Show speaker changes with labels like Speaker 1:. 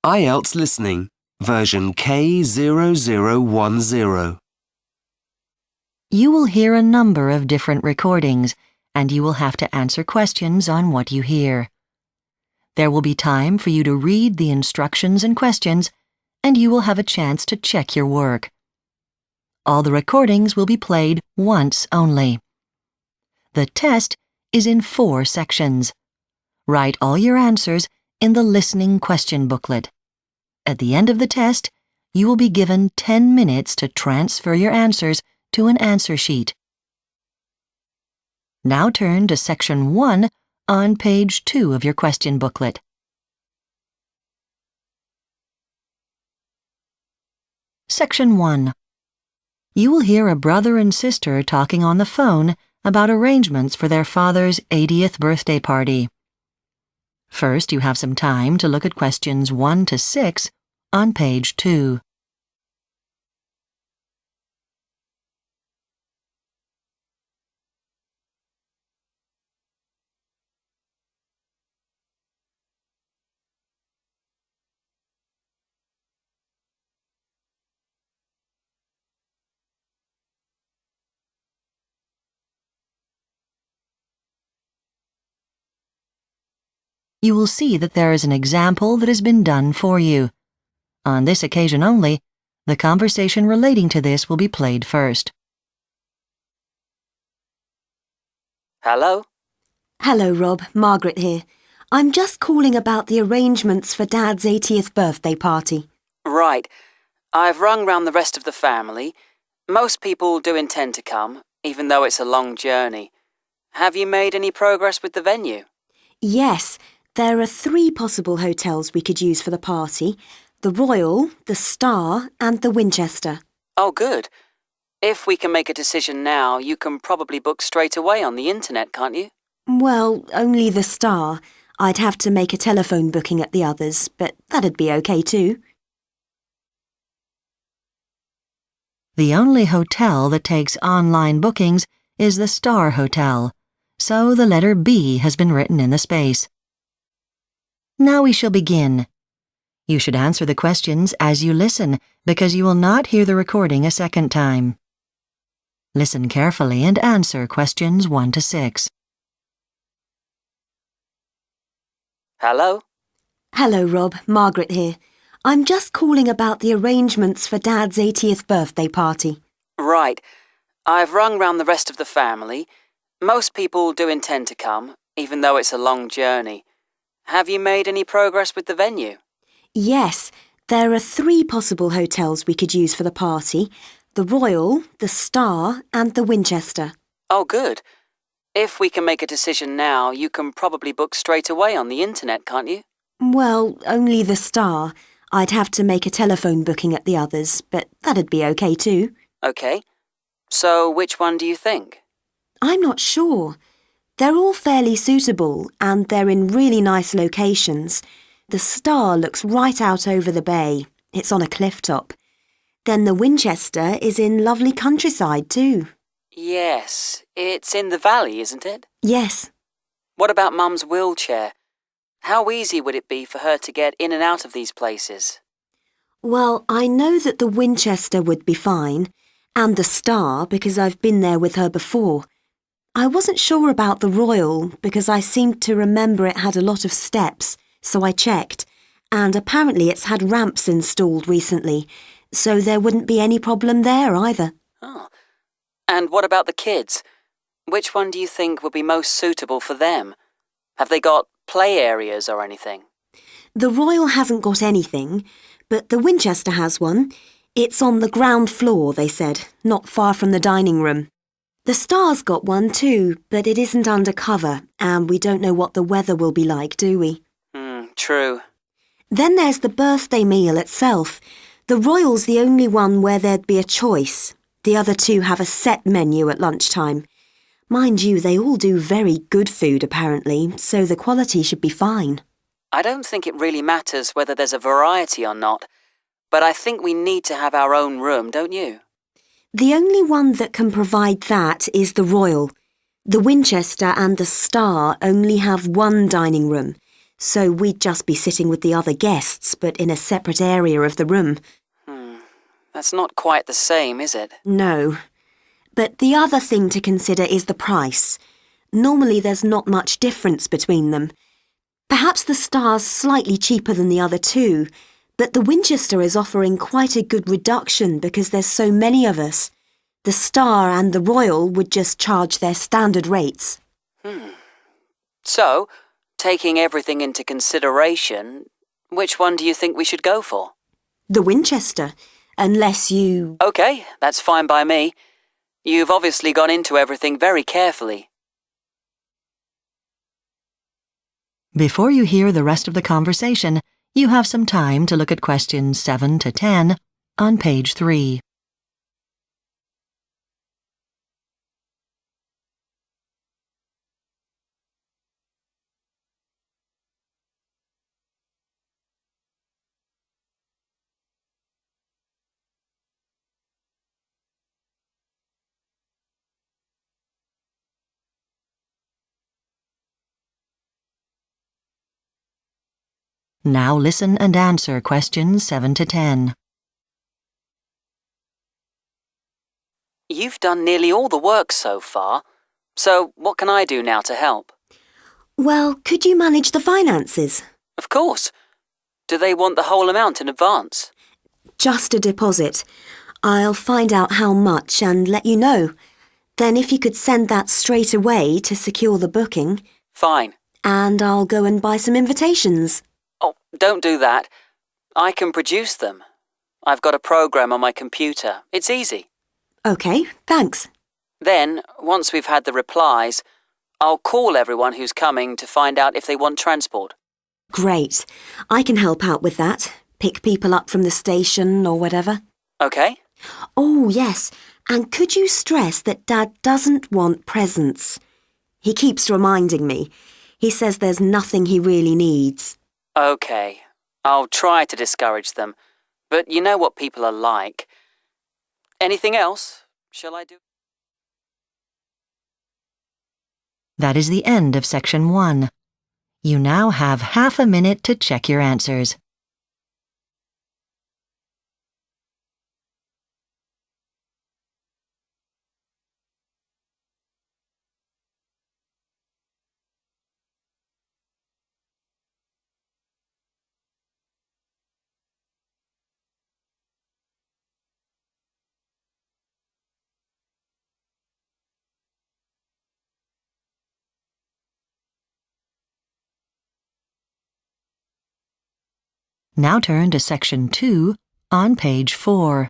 Speaker 1: Ielts listening, version K0010.
Speaker 2: You will hear a number of different recordings, and you will have to answer questions on what you hear. There will be time for you to read the instructions and questions, and you will have a chance to check your work. All the recordings will be played once only. The test is in 4 sections. Write all your answers in the listening question booklet. At the end of the test, you will be given 10 minutes to transfer your answers to an answer sheet. Now turn to Section 1 on page 2 of your question booklet. Section 1. You will hear a brother and sister talking on the phone about arrangements for their father's 80th birthday party. First, you have some time to look at questions 1 to 6 on page 2. You will see that there is an example that has been done for you. On this occasion only, the conversation relating to this will be played first.
Speaker 3: Hello?
Speaker 4: Hello, Rob. Margaret here. I'm just calling about the arrangements for Dad's 80th birthday party.
Speaker 3: Right. I've rung round the rest of the family. Most people do intend to come, even though it's a long journey. Have you made any progress with the venue?
Speaker 4: Yes, there are 3 possible hotels we could use for the party: the Royal, the Star and the Winchester.
Speaker 3: Oh, good. If we can make a decision now, you can probably book straight away on the internet, can't you?
Speaker 4: Well, only the Star. I'd have to make a telephone booking at the others, but that'd be okay too.
Speaker 2: The only hotel that takes online bookings is the Star Hotel, so the letter B has been written in the space. Now we shall begin. You should answer the questions as you listen, because you will not hear the recording a second time. Listen carefully and answer questions 1 to 6.
Speaker 3: Hello?
Speaker 4: Hello, Rob. Margaret here. I'm just calling about the arrangements for Dad's 80th birthday party.
Speaker 3: Right. I've rung round the rest of the family. Most people do intend to come, even though it's a long journey. Have you made any progress with the venue?
Speaker 4: Yes, there are 3 possible hotels we could use for the party: the Royal, the Star and the Winchester.
Speaker 3: Oh, good. If we can make a decision now, you can probably book straight away on the internet, can't you?
Speaker 4: Well, only the Star. I'd have to make a telephone booking at the others, but that'd be okay too.
Speaker 3: Okay. So which one do you think?
Speaker 4: I'm not sure. They're all fairly suitable and they're in really nice locations. The Star looks right out over the bay. It's on a cliff top. Then the Winchester is in lovely countryside too.
Speaker 3: Yes, it's in the valley, isn't it?
Speaker 4: Yes.
Speaker 3: What about Mum's wheelchair? How easy would it be for her to get in and out of these places?
Speaker 4: Well, I know that the Winchester would be fine, and the Star because I've been there with her before. I wasn't sure about the Royal because I seemed to remember it had a lot of steps, so I checked, and apparently it's had ramps installed recently, so there wouldn't be any problem there either.
Speaker 3: Oh. And what about the kids? Which one do you think would be most suitable for them? Have they got play areas or anything?
Speaker 4: The Royal hasn't got anything, but the Winchester has one. It's on the ground floor, they said, not far from the dining room. The Star's got one too, but it isn't under cover, and we don't know what the weather will be like, do we?
Speaker 3: True.
Speaker 4: Then there's the birthday meal itself. The Royal's the only one where there'd be a choice. The other 2 have a set menu at lunchtime. Mind you, they all do very good food apparently, so the quality should be fine.
Speaker 3: I don't think it really matters whether there's a variety or not, but I think we need to have our own room, don't you?
Speaker 4: The only one that can provide that is the Royal. The Winchester and the Star only have one dining room, so we'd just be sitting with the other guests, but in a separate area of the room.
Speaker 3: That's not quite the same, is it?
Speaker 4: No. But the other thing to consider is the price. Normally there's not much difference between them. Perhaps the Star's slightly cheaper than the other two, but the Winchester is offering quite a good reduction because there's so many of us. The Star and the Royal would just charge their standard rates.
Speaker 3: So, taking everything into consideration, which one do you think we should go for?
Speaker 4: The Winchester, unless you...
Speaker 3: OK, that's fine by me. You've obviously gone into everything very carefully.
Speaker 2: Before you hear the rest of the conversation, you have some time to look at questions 7 to 10 on page 3. Now listen and answer questions 7 to 10.
Speaker 3: You've done nearly all the work so far, so what can I do now to help?
Speaker 4: Well, could you manage the finances?
Speaker 3: Of course. Do they want the whole amount in advance?
Speaker 4: Just a deposit. I'll find out how much and let you know. Then if you could send that straight away to secure the booking.
Speaker 3: Fine.
Speaker 4: And I'll go and buy some invitations.
Speaker 3: Oh, don't do that. I can produce them. I've got a program on my computer. It's easy.
Speaker 4: OK, thanks.
Speaker 3: Then, once we've had the replies, I'll call everyone who's coming to find out if they want transport.
Speaker 4: Great. I can help out with that. Pick people up from the station or whatever.
Speaker 3: OK?
Speaker 4: Oh, yes. And could you stress that Dad doesn't want presents? He keeps reminding me. He says there's nothing he really needs.
Speaker 3: OK. I'll try to discourage them. But you know what people are like. Anything else? Shall I do?
Speaker 2: That is the end of section 1. You now have half a minute to check your answers. Now turn to section 2 on page 4.